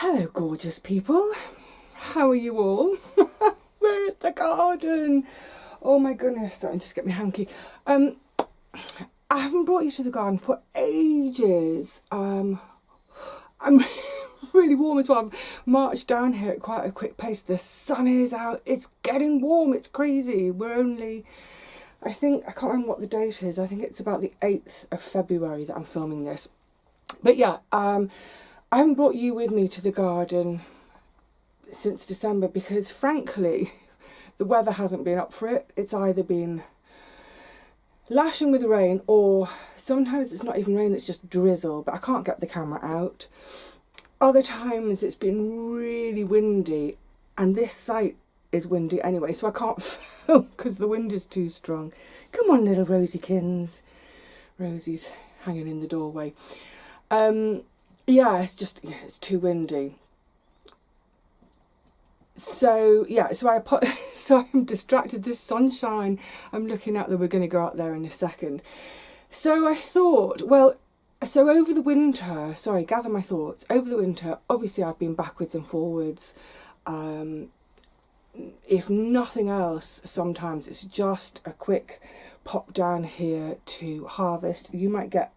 Hello, gorgeous people. How are you all? We're at the garden. Oh my goodness, sorry, just get me hanky. I haven't brought you to the garden for ages. I'm really warm as well. I've marched down here at quite a quick pace. The sun is out. It's getting warm. It's crazy. We're only, I can't remember what the date is. I think it's about the 8th of February that I'm filming this. But yeah, I haven't brought you with me to the garden since December because, frankly, the weather hasn't been up for it. It's either been lashing with rain or sometimes it's not even rain, it's just drizzle, but I can't get the camera out. Other times it's been really windy, and this site is windy anyway, so I can't film because the wind is too strong. Come on, little Rosiekins. Rosie's hanging in the doorway. Yeah, it's too windy. So yeah, so I'm distracted. This sunshine, I'm looking out that we're going to go out there in a second. So I thought, well, so over the winter, gather my thoughts. Over the winter, obviously I've been backwards and forwards. If nothing else, sometimes it's just a quick pop down here to harvest. You might get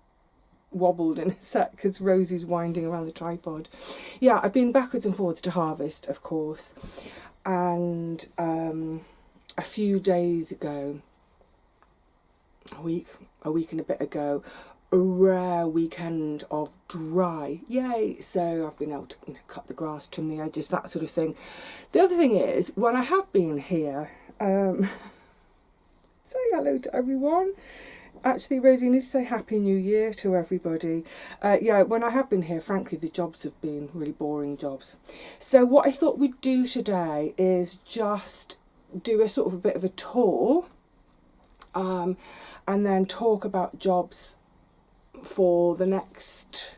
wobbled in a sec because Rosie's winding around the tripod. Yeah, I've been backwards and forwards to harvest, of course, and a few days ago, a week and a bit ago, a rare weekend of dry, yay. So I've been able to cut the grass, trim the edges, that sort of thing. The other thing is, when I have been here, say hello to everyone. Actually, Rosie needs to say Happy New Year to everybody. Yeah, when I have been here, frankly, the jobs have been really boring jobs. So what I thought we'd do today is just do a sort of a bit of a tour, and then talk about jobs for the next,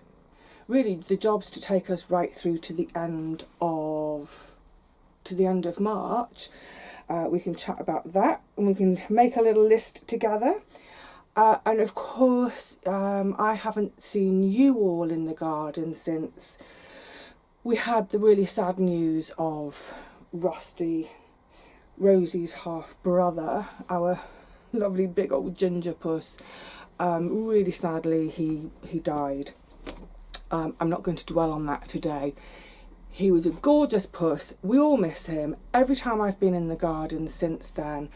really the jobs to take us right through to the end of March. We can chat about that, and we can make a little list together. And of course, I haven't seen you all in the garden since we had the really sad news of Rusty, Rosie's half-brother, our lovely big old ginger puss. Really sadly, he died. I'm not going to dwell on that today. He was a gorgeous puss. We all miss him. Every time I've been in the garden since then,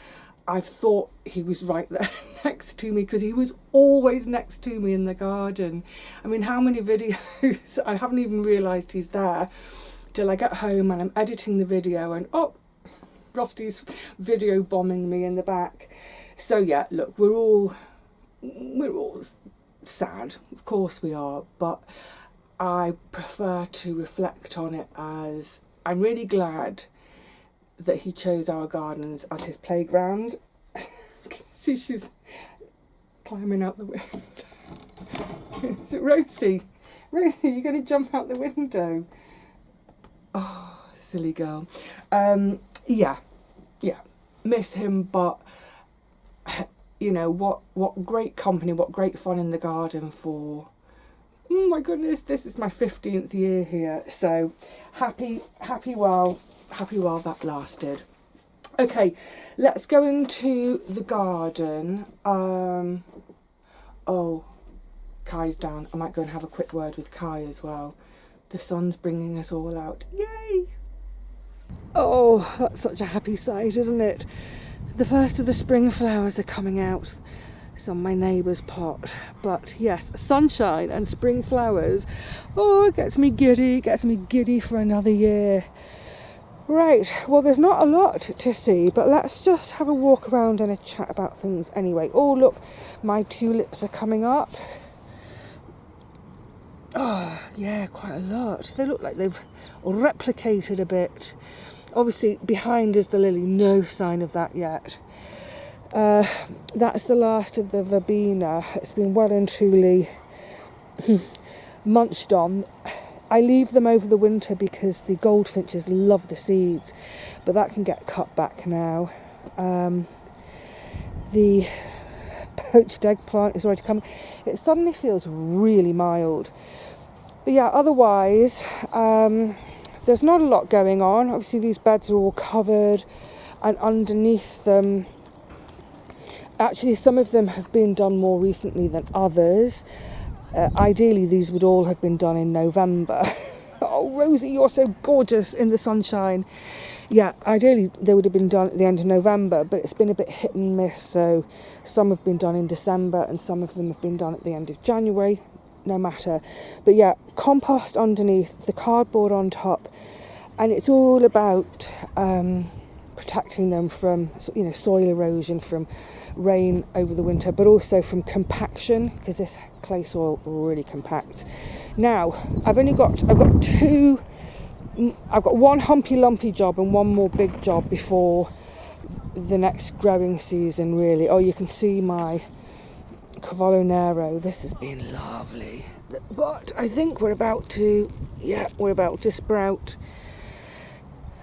I've thought he was right there next to me, because he was always next to me in the garden. I mean, how many videos, I haven't even realised he's there till I get home and I'm editing the video and, oh, Rusty's video bombing me in the back. So yeah, look, we're all sad, of course we are, but I prefer to reflect on it as I'm really glad that he chose our gardens as his playground. See, she's climbing out the window. Is it Rosie? Rosie, you're going to jump out the window. Oh, silly girl. Yeah, miss him, but what great company, what great fun in the garden for, oh my goodness, this is my 15th year here, so happy while that lasted. Okay, let's go into the garden. Oh, Kai's down. I might go and have a quick word with Kai as well. The sun's bringing us all out. Yay! Oh, that's such a happy sight, isn't it? The first of the spring flowers are coming out. It's on my neighbour's pot. But yes, sunshine and spring flowers. Oh, it gets me giddy for another year. Right, well, there's not a lot to see, but let's just have a walk around and a chat about things anyway. Oh, look, my tulips are coming up. Oh, yeah, quite a lot. They look like they've replicated a bit. Obviously, behind is the lily, no sign of that yet. That's the last of the verbena. It's been well and truly munched on. I leave them over the winter because the goldfinches love the seeds, but that can get cut back now. The poached eggplant is already coming. It suddenly feels really mild. But yeah, otherwise, there's not a lot going on. Obviously these beds are all covered, and underneath them, actually some of them have been done more recently than others. Ideally these would all have been done in November. Oh Rosie, you're so gorgeous in the sunshine. Yeah, ideally they would have been done at the end of November, but it's been a bit hit and miss, so some have been done in December and some of them have been done at the end of January. No matter. But yeah, compost underneath, the cardboard on top, and it's all about protecting them from, you know, soil erosion, from rain over the winter, but also from compaction, because this clay soil really compacts. Now I've got one humpy lumpy job and one more big job before the next growing season, really. Oh, you can see my Cavallo Nero. This has been lovely, but I think we're about to sprout.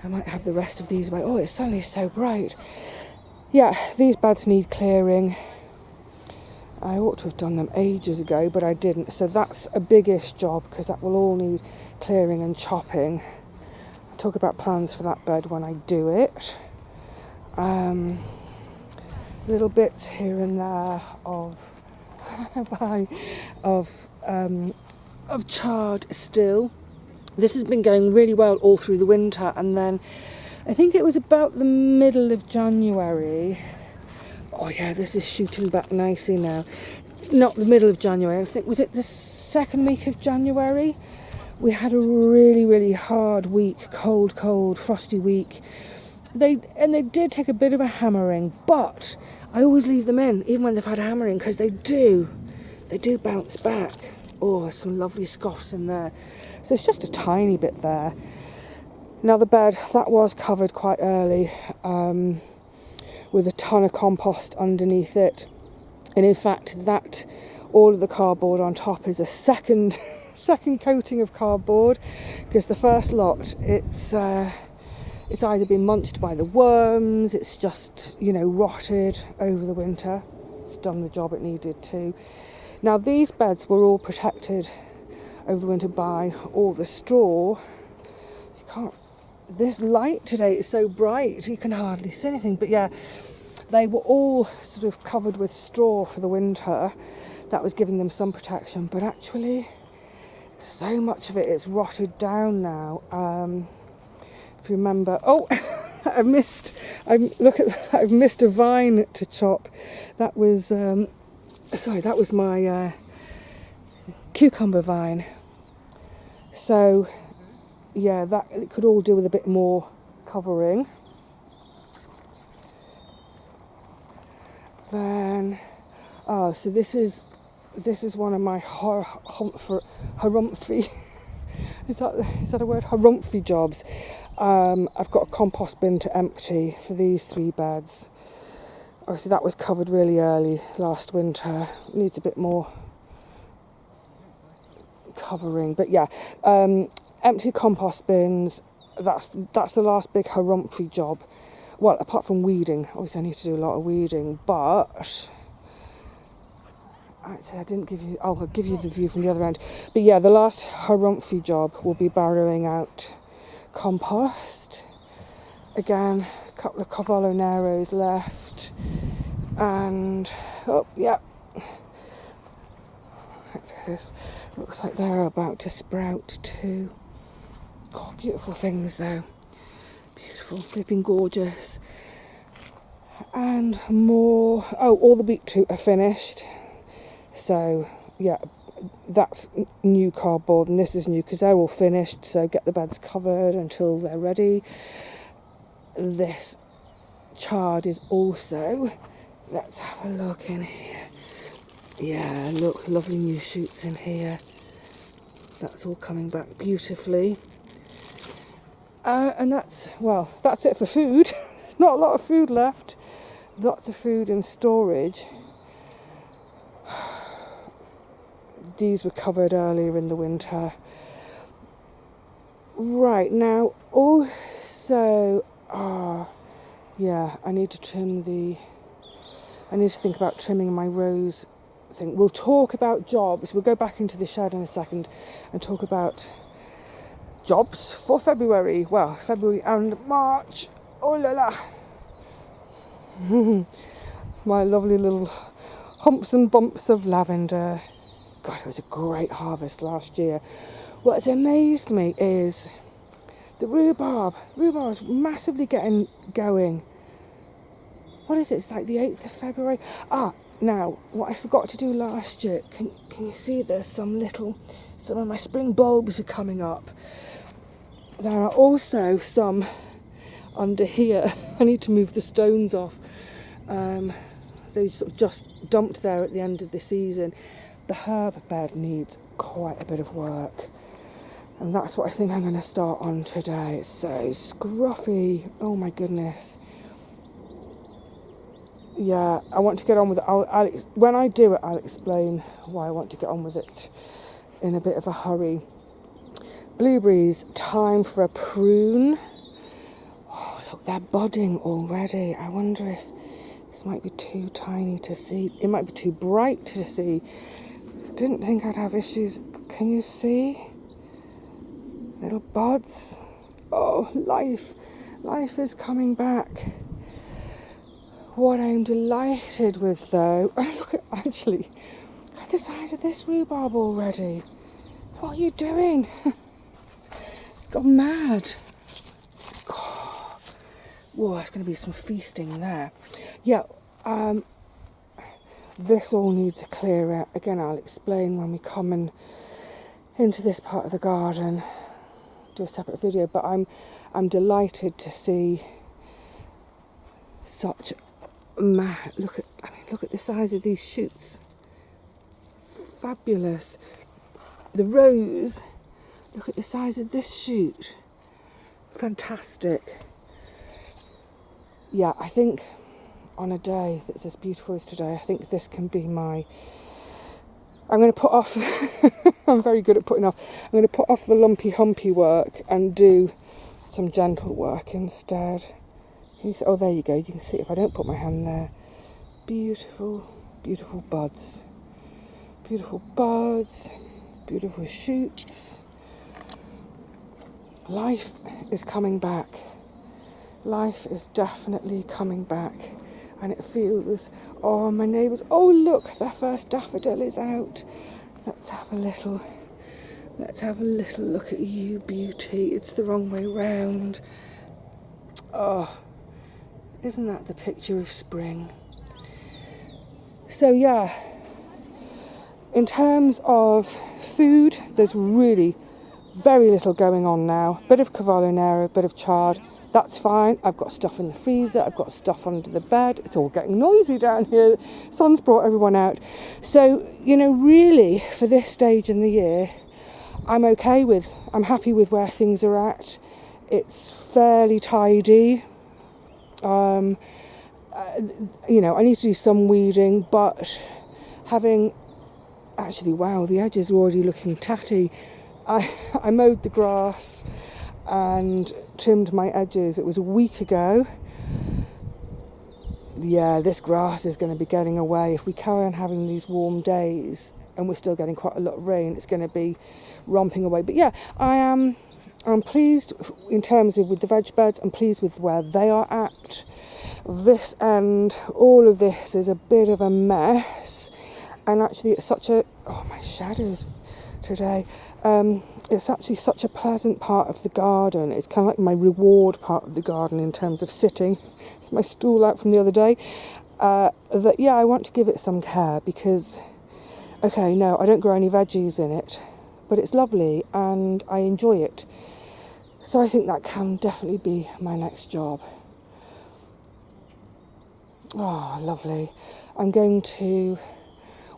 I might have the rest of these away. Oh, it's suddenly so bright. Yeah, these beds need clearing. I ought to have done them ages ago, but I didn't, so that's a biggish job, because that will all need clearing and chopping. I'll talk about plans for that bed when I do it. Little bits here and there of charred still. This has been going really well all through the winter, and then I think it was about the middle of January. Oh yeah, this is shooting back nicely now. Not the middle of January, I think, was it the second week of January? We had a really, really hard week, cold, frosty week. They did take a bit of a hammering, but I always leave them in, even when they've had a hammering, because they do bounce back. Oh, some lovely scoffs in there. So it's just a tiny bit there. Now the bed, that was covered quite early, with a ton of compost underneath it. And in fact, that all of the cardboard on top is a second coating of cardboard, because the first lot, it's either been munched by the worms, it's just, you know, rotted over the winter. It's done the job it needed to. Now these beds were all protected over the winter by all the straw. You can't, this light today is so bright you can hardly see anything, but yeah, they were all sort of covered with straw for the winter. That was giving them some protection, but actually so much of it is rotted down now. If you remember, oh, I've missed a vine to chop. That was that was my cucumber vine. So yeah, that it could all do with a bit more covering. Then, so this is one of my harumphy. Is that a word? Harumphy jobs. I've got a compost bin to empty for these 3 beds. Obviously that was covered really early last winter. It needs a bit more covering, but yeah, empty compost bins. That's the last big harumphy job. Well, apart from weeding, obviously I need to do a lot of weeding, but actually I didn't give you, I'll give you the view from the other end. But yeah, the last harumphy job will be barrowing out compost. Again, a couple of Cavallo Neros left, and oh yeah, this looks like they're about to sprout too. Oh, beautiful things though, beautiful, they've been gorgeous. And more, oh, all the beetroot are finished, so yeah, that's new cardboard and this is new because they're all finished, so get the beds covered until they're ready. This chard is also, let's have a look in here. Yeah, look, lovely new shoots in here. That's all coming back beautifully. And that's it for food. Not a lot of food left. Lots of food in storage. These were covered earlier in the winter. Right, now also, yeah, I need to think about trimming my rose thing. We'll talk about jobs. We'll go back into the shed in a second and talk about jobs for February. Well, February and March. Oh la la. My lovely little humps and bumps of lavender. God, it was a great harvest last year. What's amazed me is the rhubarb. Rhubarb is massively getting going. What is it? It's like the 8th of February. Now, what I forgot to do last year, can you see there's some of my spring bulbs are coming up. There are also some under here. I need to move the stones off. They sort of just dumped there at the end of the season. The herb bed needs quite a bit of work. And that's what I think I'm going to start on today. It's so scruffy. Oh my goodness. Yeah, I want to get on with it. When I do it, I'll explain why I want to get on with it in a bit of a hurry. Blueberries, time for a prune. Oh, look, they're budding already. I wonder if this might be too tiny to see. It might be too bright to see. Didn't think I'd have issues. Can you see? Little buds. Oh, life is coming back. What I'm delighted with, though, look at the size of this rhubarb already. What are you doing? It's gone mad. God. Whoa, there's going to be some feasting there. Yeah, this all needs to clear out. Again, I'll explain when we come into this part of the garden. Do a separate video, but I'm delighted to see such look at the size of these shoots. Fabulous. The rose, look at the size of this shoot. Fantastic. Yeah, I think on a day that's as beautiful as today, I think this can be I'm going to put off I'm very good at putting off. I'm going to put off the lumpy humpy work and do some gentle work instead. Oh, there you go. You can see if I don't put my hand there. Beautiful, beautiful buds. Beautiful buds. Beautiful shoots. Life is coming back. Life is definitely coming back. And it feels, oh, my neighbours, oh, look, their first daffodil is out. Let's have a little look at you, beauty. It's the wrong way round. Oh, isn't that the picture of spring? So yeah, in terms of food, there's really very little going on now. Bit of cavolo, bit of chard. That's fine. I've got stuff in the freezer. I've got stuff under the bed. It's all getting noisy down here. Sun's brought everyone out. So, really, for this stage in the year, I'm happy with where things are at. It's fairly tidy. I need to do some weeding, but the edges are already looking tatty. I mowed the grass and trimmed my edges. It was a week ago. Yeah, this grass is going to be getting away. If we carry on having these warm days and we're still getting quite a lot of rain, it's going to be romping away. But yeah, I'm pleased in terms of with the veg beds. I'm pleased with where they are at. This end, all of this is a bit of a mess. And actually it's my shadows today. It's actually such a pleasant part of the garden. It's kind of like my reward part of the garden in terms of sitting. It's my stool out from the other day. I want to give it some care because, I don't grow any veggies in it, but it's lovely and I enjoy it. So I think that can definitely be my next job. Oh, lovely. I'm going to,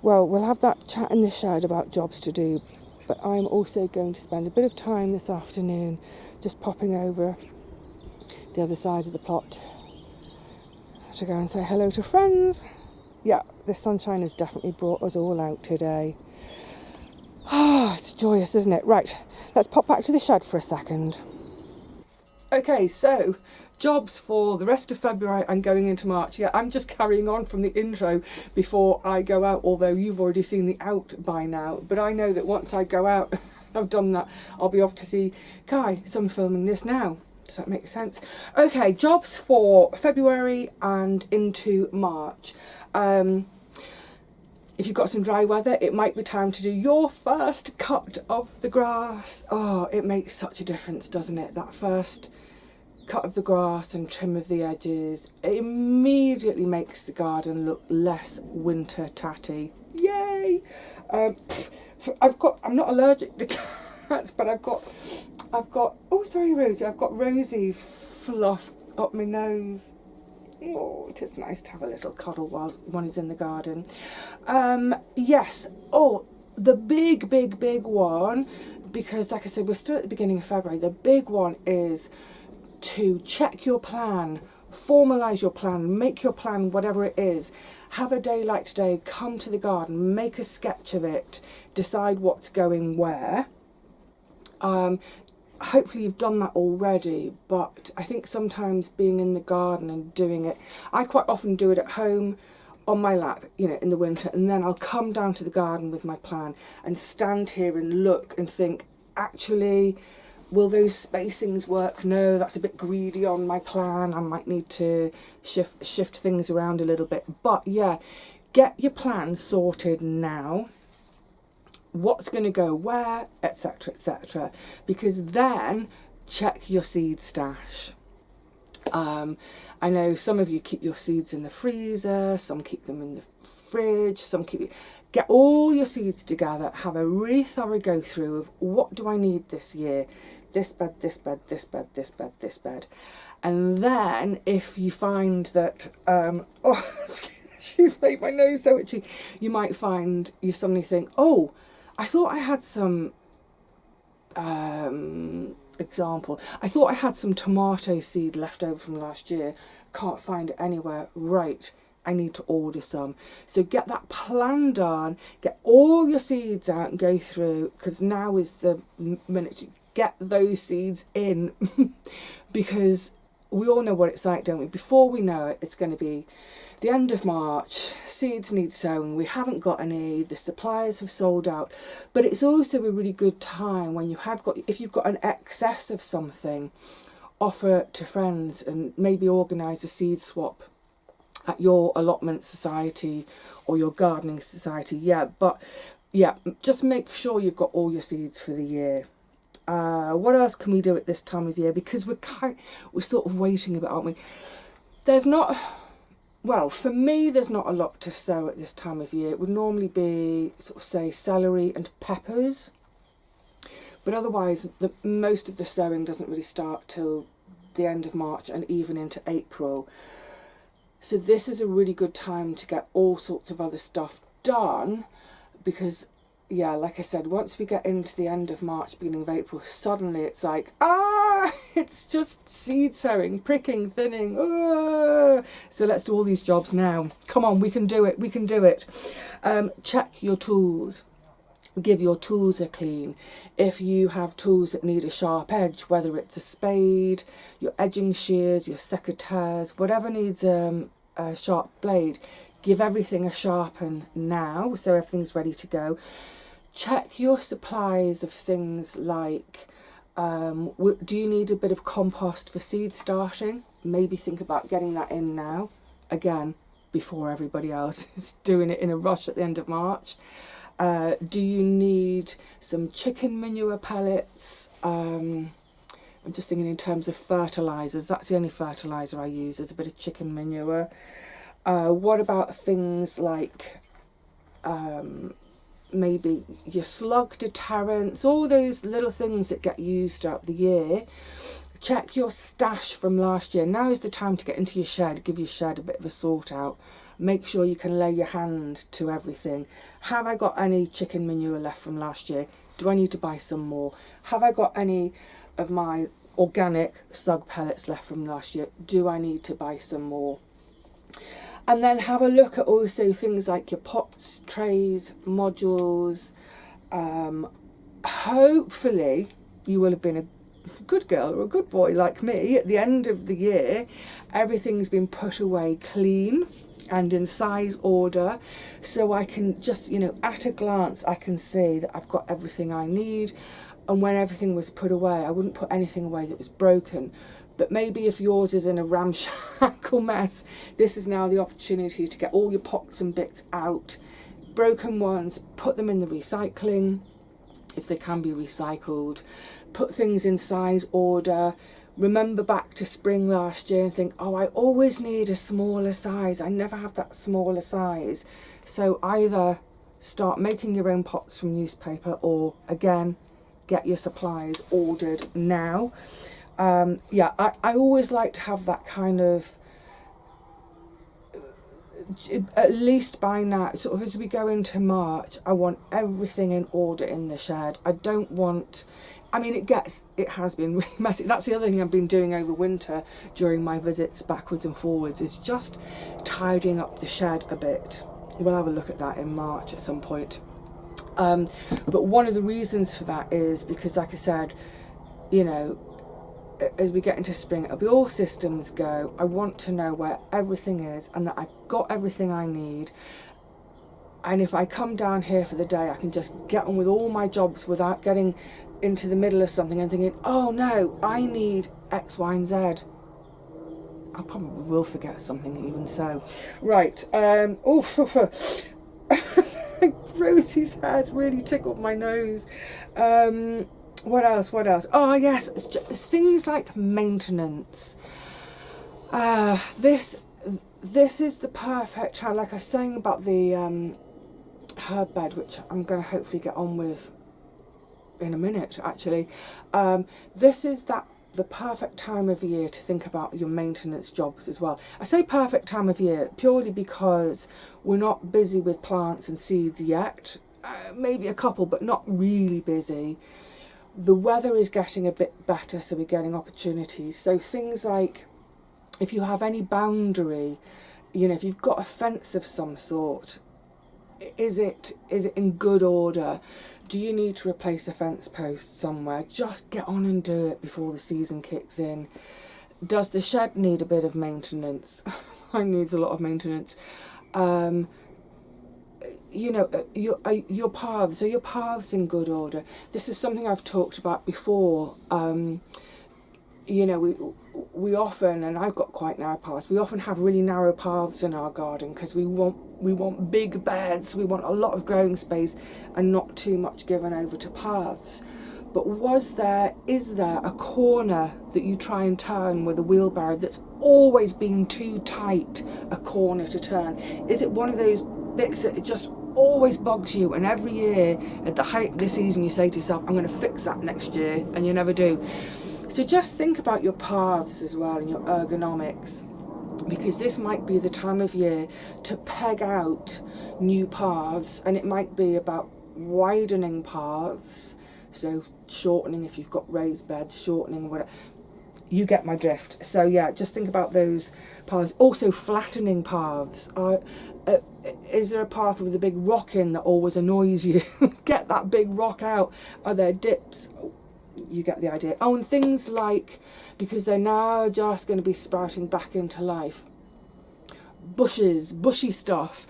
we'll have that chat in the shed about jobs to do, but I'm also going to spend a bit of time this afternoon just popping over the other side of the plot to go and say hello to friends. Yeah, the sunshine has definitely brought us all out today. It's joyous, isn't it? Right, let's pop back to the shed for a second. Okay, so jobs for the rest of February and going into March. Yeah, I'm just carrying on from the intro before I go out, although you've already seen the out by now. But I know that once I go out, I've done that, I'll be off to see Kai, so I'm filming this now. Does that make sense? Okay, jobs for February and into March. If you've got some dry weather, it might be time to do your first cut of the grass. Oh, it makes such a difference, doesn't it? That first cut of the grass and trim of the edges. It immediately makes the garden look less winter tatty. Yay! I'm not allergic to cats, but I've got, oh sorry Rosie, I've got Rosie fluff up my nose. Oh, it is nice to have a little cuddle while one is in the garden. Yes. Oh, the big one, because like I said, we're still at the beginning of February. The big one is to check your plan, formalise your plan, make your plan whatever it is. Have a day like today, come to the garden, make a sketch of it, decide what's going where. Hopefully you've done that already, but I think sometimes being in the garden and doing it, I quite often do it at home on my lap, you know, in the winter, and then I'll come down to the garden with my plan and stand here and look and think, actually, will those spacings work? No, that's a bit greedy on my plan. I might need to shift things around a little bit. But yeah, get your plan sorted now. What's going to go where, etc, etc, because then check your seed stash. I know some of you keep your seeds in the freezer, some keep them in the fridge, some keep... Get all your seeds together, have a really thorough go through of what do I need this year. This bed, this bed, this bed, this bed, this bed. And then if you find that, she's made my nose so itchy, you might find you suddenly think, oh, I thought I had some, example, I thought I had some tomato seed left over from last year, can't find it anywhere, right, I need to order some. So get that plan done, get all your seeds out and go through, because now is the minute to get those seeds in, because we all know what it's like, don't we? Before we know it, it's going to be the end of March, seeds need sowing, we haven't got any, the suppliers have sold out. But it's also a really good time when you have got, if you've got an excess of something, offer it to friends and maybe organise a seed swap at your allotment society or your gardening society. Yeah, but yeah, just make sure you've got all your seeds for the year. What else can we do at this time of year? Because we're sort of waiting a bit, aren't we? There's not... Well, for me, there's not a lot to sow at this time of year. It would normally be, sort of say, celery and peppers. But otherwise, most of the sowing doesn't really start till the end of March and even into April. So this is a really good time to get all sorts of other stuff done. Because, yeah, like I said, once we get into the end of March, beginning of April, suddenly it's like, it's just seed sowing, pricking, thinning. So let's do all these jobs now. Come on, we can do it. We can do it. Check your tools. Give your tools a clean. If you have tools that need a sharp edge, whether it's a spade, your edging shears, your secateurs, whatever needs a sharp blade, give everything a sharpen now so everything's ready to go. Check your supplies of things like, do you need a bit of compost for seed starting? Maybe think about getting that in now, again, before everybody else is doing it in a rush at the end of March. Do you need some chicken manure pellets? I'm just thinking in terms of fertilisers. That's the only fertiliser I use, is a bit of chicken manure. What about things like maybe your slug deterrents, all those little things that get used throughout the year. Check your stash from last year. Now is the time to get into your shed, give your shed a bit of a sort out. Make sure you can lay your hand to everything. Have I got any chicken manure left from last year? Do I need to buy some more? Have I got any of my organic slug pellets left from last year? Do I need to buy some more? And then have a look at also things like your pots, trays, modules. Hopefully you will have been good girl or a good boy like me, at the end of the year, everything's been put away clean and in size order, so I can just, you know, at a glance, I can see that I've got everything I need. And when everything was put away, I wouldn't put anything away that was broken. But maybe if yours is in a ramshackle mess, this is now the opportunity to get all your pots and bits out. Broken ones, put them in the recycling, if they can be recycled. Put things in size order. Remember back to spring last year and think, oh, I always need a smaller size. I never have that smaller size. So either start making your own pots from newspaper, or again, get your supplies ordered now. Yeah, I always like to have that kind of, at least by now, sort of as we go into March, I want everything in order in the shed. I don't want, I mean, it has been really messy. That's the other thing I've been doing over winter during my visits backwards and forwards, is just tidying up the shed a bit. We'll have a look at that in March at some point. But one of the reasons for that is because, like I said, you know, as we get into spring, it'll be all systems go. I want to know where everything is and that I've got everything I need. And if I come down here for the day, I can just get on with all my jobs without getting into the middle of something and thinking, oh no, I need X, Y, and Z. I probably will forget something even so. Right. Rosie's hair's really tickled my nose. What else? Oh yes, things like maintenance. This is the perfect time, like I was saying about the herb bed, which I'm going to hopefully get on with in a minute actually. This is the perfect time of year to think about your maintenance jobs as well. I say perfect time of year purely because we're not busy with plants and seeds yet. Maybe a couple, but not really busy. The weather is getting a bit better, so we're getting opportunities. So things like, if you have any boundary, you know, if you've got a fence of some sort, is it in good order? Do you need to replace a fence post somewhere? Just get on and do it before the season kicks in. Does the shed need a bit of maintenance? Mine needs a lot of maintenance. You know, your paths, are your paths in good order? This is something I've talked about before. You know, we often, and I've got quite narrow paths, we often have really narrow paths in our garden because we want big beds, we want a lot of growing space and not too much given over to paths. But is there a corner that you try and turn with a wheelbarrow that's always been too tight a corner to turn? Is it one of those bits that it just always bugs you, and every year at the height of the season you say to yourself, I'm going to fix that next year, and you never do? So just think about your paths as well and your ergonomics, because this might be the time of year to peg out new paths, and it might be about widening paths, so shortening if you've got raised beds, shortening whatever. You get my drift. So yeah, just think about those paths. Also flattening paths. Is there a path with a big rock in that always annoys you? Get that big rock out. Are there dips? You get the idea. Oh, and things like, because they're now just going to be sprouting back into life, bushes, bushy stuff.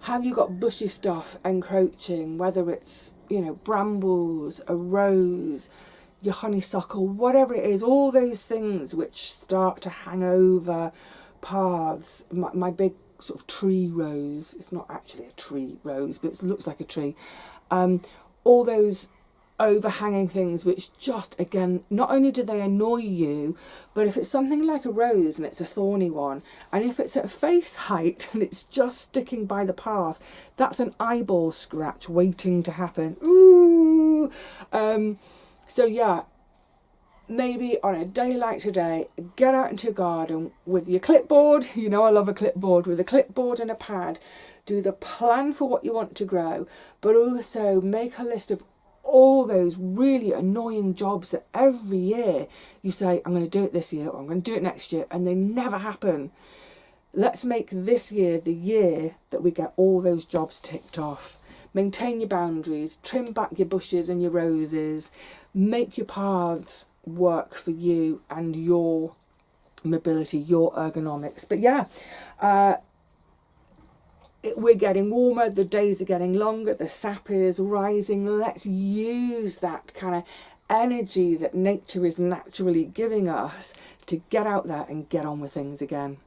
Have you got bushy stuff encroaching, whether it's, you know, brambles, a rose, your honeysuckle, whatever it is, all those things which start to hang over paths. My big sort of tree rose, it's not actually a tree rose, but it looks like a tree. All those overhanging things which just, again, not only do they annoy you, but if it's something like a rose and it's a thorny one, and if it's at face height and it's just sticking by the path, that's an eyeball scratch waiting to happen. Ooh! So yeah, maybe on a day like today, get out into your garden with your clipboard. You know I love a clipboard. With a clipboard and a pad, do the plan for what you want to grow, but also make a list of all those really annoying jobs that every year you say, I'm going to do it this year, or I'm going to do it next year, and they never happen. Let's make this year the year that we get all those jobs ticked off. Maintain your boundaries, trim back your bushes and your roses, make your paths work for you and your mobility, your ergonomics. But yeah, we're getting warmer, the days are getting longer, the sap is rising. Let's use that kind of energy that nature is naturally giving us to get out there and get on with things again.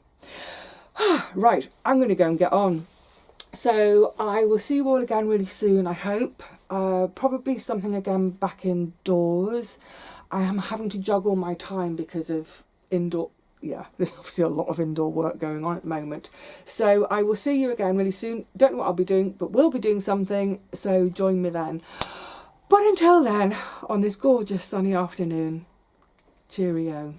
Right, I'm going to go and get on. So I will see you all again really soon, I hope. Probably something again back indoors. I am having to juggle my time because of indoor, there's obviously a lot of indoor work going on at the moment. So I will see you again really soon. Don't know what I'll be doing, but we'll be doing something, so join me then. But until then, on this gorgeous sunny afternoon, cheerio.